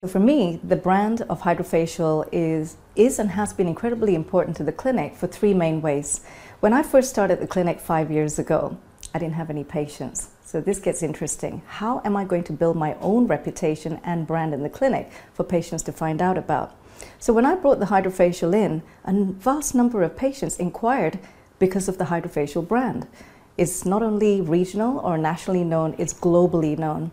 For me, the brand of Hydrafacial is and has been incredibly important to the clinic for three main ways. When I first started the clinic 5 years ago, I didn't have any patients. So this gets interesting. How am I going to build my own reputation and brand in the clinic for patients to find out about? So when I brought the Hydrafacial in, a vast number of patients inquired because of the Hydrafacial brand. It's not only regional or nationally known, it's globally known.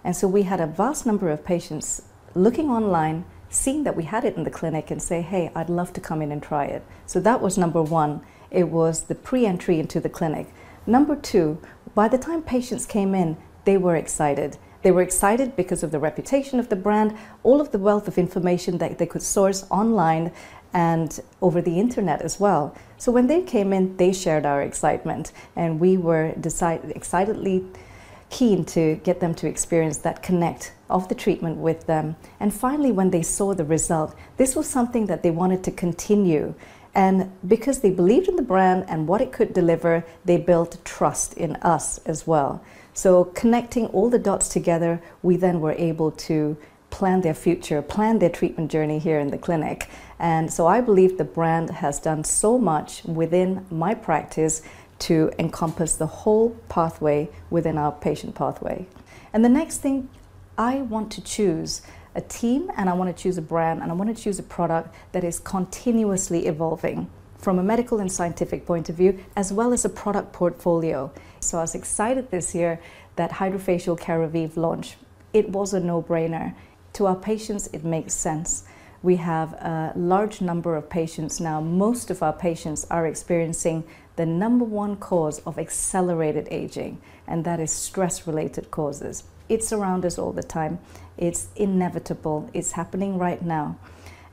And so we had a vast number of patients looking online, seeing that we had it in the clinic and say, hey, I'd love to come in and try it. So that was number one. It was the pre-entry into the clinic. Number two, by the time patients came in, they were excited. They were excited because of the reputation of the brand, all of the wealth of information that they could source online and over the internet as well. So when they came in, they shared our excitement, and we were excitedly keen to get them to experience that connect of the treatment with them. And finally, when they saw the result, this was something that they wanted to continue. And because they believed in the brand and what it could deliver, they built trust in us as well. So connecting all the dots together, we then were able to plan their future, plan their treatment journey here in the clinic. And so I believe the brand has done so much within my practice to encompass the whole pathway within our patient pathway. And the next thing, I want to choose a team, and I want to choose a brand, and I want to choose a product that is continuously evolving from a medical and scientific point of view, as well as a product portfolio. So I was excited this year that Hydrafacial Keravive launch. It was a no-brainer. To our patients, it makes sense. We have a large number of patients now. Most of our patients are experiencing the number one cause of accelerated aging, and that is stress-related causes. It's around us all the time. It's inevitable. It's happening right now.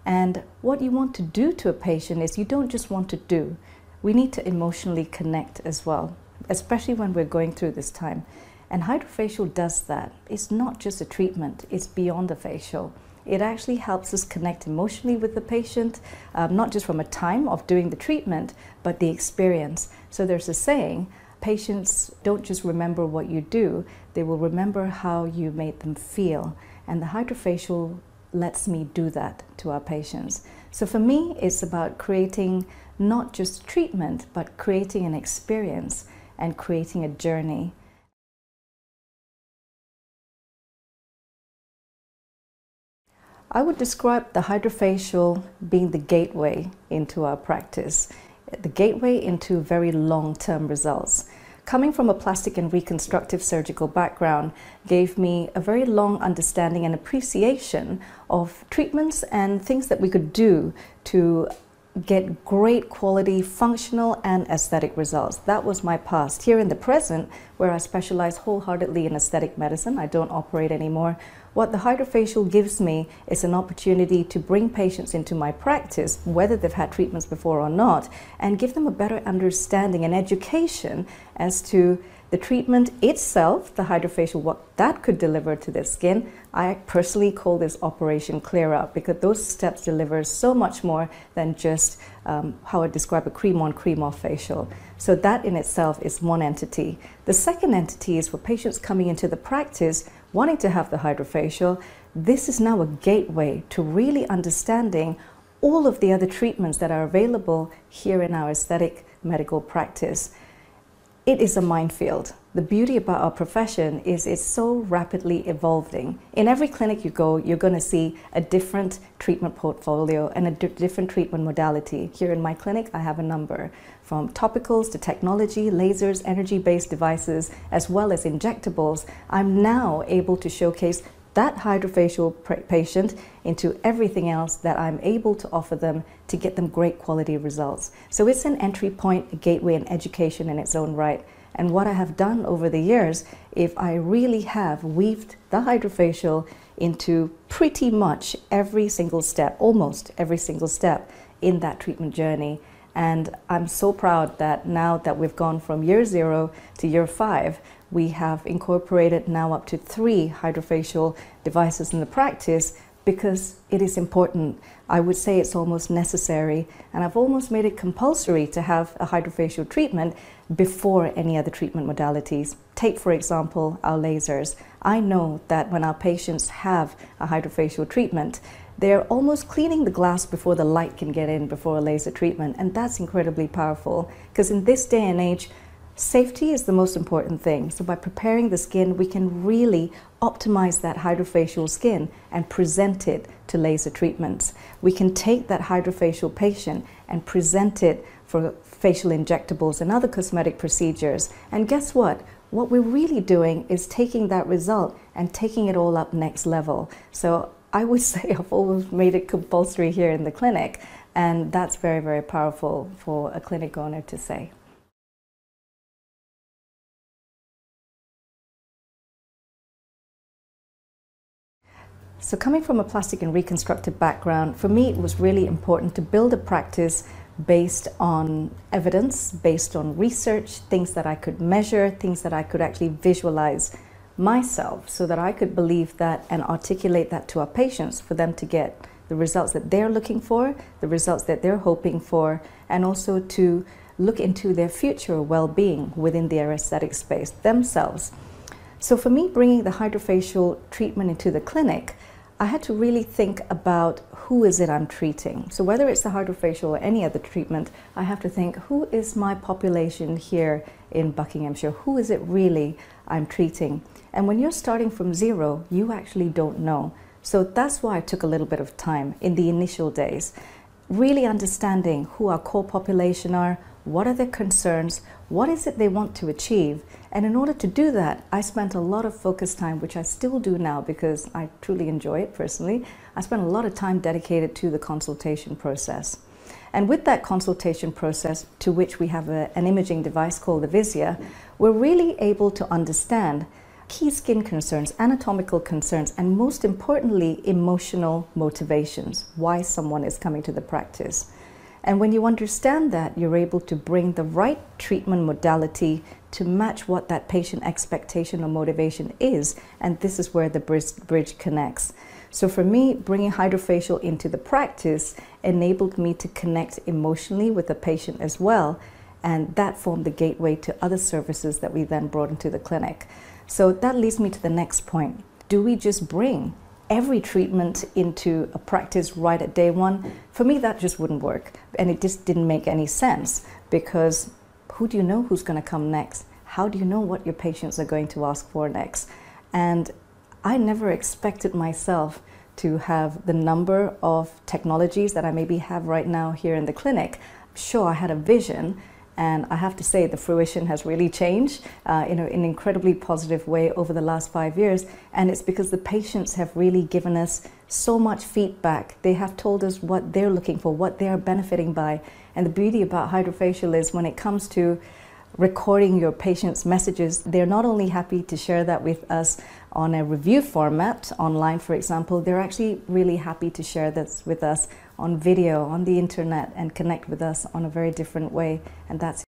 And what you want to do to a patient is you don't just want to do. We need to emotionally connect as well, especially when we're going through this time. And Hydrafacial does that. It's not just a treatment. It's beyond the facial. It actually helps us connect emotionally with the patient, not just from a time of doing the treatment, but the experience. So there's a saying, patients don't just remember what you do, they will remember how you made them feel. And the Hydrafacial lets me do that to our patients. So for me, it's about creating not just treatment, but creating an experience and creating a journey. I would describe the Hydrafacial being the gateway into our practice, the gateway into very long-term results. Coming from a plastic and reconstructive surgical background gave me a very long understanding and appreciation of treatments and things that we could do to get great quality, functional and aesthetic results. That was my past. Here in the present, where I specialize wholeheartedly in aesthetic medicine, I don't operate anymore. What the Hydrafacial gives me is an opportunity to bring patients into my practice, whether they've had treatments before or not, and give them a better understanding and education as to the treatment itself, the Hydrafacial, what that could deliver to their skin. I personally call this Operation Clear Up, because those steps deliver so much more than just how I describe a cream-on, cream-off facial. So that in itself is one entity. The second entity is for patients coming into the practice wanting to have the Hydrafacial. This is now a gateway to really understanding all of the other treatments that are available here in our aesthetic medical practice. It is a minefield. The beauty about our profession is it's so rapidly evolving. In every clinic you go, you're going to see a different treatment portfolio and a different treatment modality. Here in my clinic, I have a number, from topicals to technology, lasers, energy-based devices, as well as injectables. I'm now able to showcase that Hydrafacial patient into everything else that I'm able to offer them to get them great quality results. So it's an entry point, a gateway, and education in its own right. And what I have done over the years, if I really have weaved the Hydrafacial into pretty much every single step, almost every single step in that treatment journey. And I'm so proud that now that we've gone from year 0 to year 5, we have incorporated now up to 3 Hydrafacial devices in the practice, because it is important. I would say it's almost necessary, and I've almost made it compulsory to have a hydrofacial treatment before any other treatment modalities. Take, for example, our lasers. I know that when our patients have a hydrofacial treatment, they're almost cleaning the glass before the light can get in before a laser treatment, and that's incredibly powerful, because in this day and age, safety is the most important thing. So by preparing the skin, we can really optimize that hydrofacial skin and present it to laser treatments. We can take that hydrofacial patient and present it for facial injectables and other cosmetic procedures. And guess what? What we're really doing is taking that result and taking it all up next level. So I would say I've always made it compulsory here in the clinic, and that's very, very powerful for a clinic owner to say. So coming from a plastic and reconstructive background, for me it was really important to build a practice based on evidence, based on research, things that I could measure, things that I could actually visualize myself, so that I could believe that and articulate that to our patients for them to get the results that they're looking for, the results that they're hoping for, and also to look into their future well-being within their aesthetic space themselves. So for me, bringing the hydrofacial treatment into the clinic, I had to really think about who is it I'm treating. So whether it's the hydrofacial or any other treatment, I have to think, who is my population here in Buckinghamshire? Who is it really I'm treating? And when you're starting from zero, you actually don't know. So that's why it took a little bit of time in the initial days, really understanding who our core population are, what are their concerns, what is it they want to achieve. And in order to do that, I spent a lot of focus time, which I still do now because I truly enjoy it personally. I spent a lot of time dedicated to the consultation process. And with that consultation process, to which we have an imaging device called the Visia, we're really able to understand key skin concerns, anatomical concerns, and most importantly, emotional motivations, why someone is coming to the practice. And when you understand that, you're able to bring the right treatment modality to match what that patient expectation or motivation is, and this is where the bridge connects. So for me, bringing hydrofacial into the practice enabled me to connect emotionally with the patient as well, and that formed the gateway to other services that we then brought into the clinic. So that leads me to the next point. Do we just bring every treatment into a practice right at day one? For me, that just wouldn't work, and it just didn't make any sense, because who do you know who's going to come next? How do you know what your patients are going to ask for next? And I never expected myself to have the number of technologies that I maybe have right now here in the clinic. Sure, I had a vision, and I have to say the fruition has really changed in an incredibly positive way over the last 5 years. And it's because the patients have really given us so much feedback. They have told us what they're looking for, what they're benefiting by. And the beauty about Hydrafacial is when it comes to recording your patients' messages, they're not only happy to share that with us on a review format online, for example, they're actually really happy to share this with us on video, on the internet, and connect with us on a very different way. And that's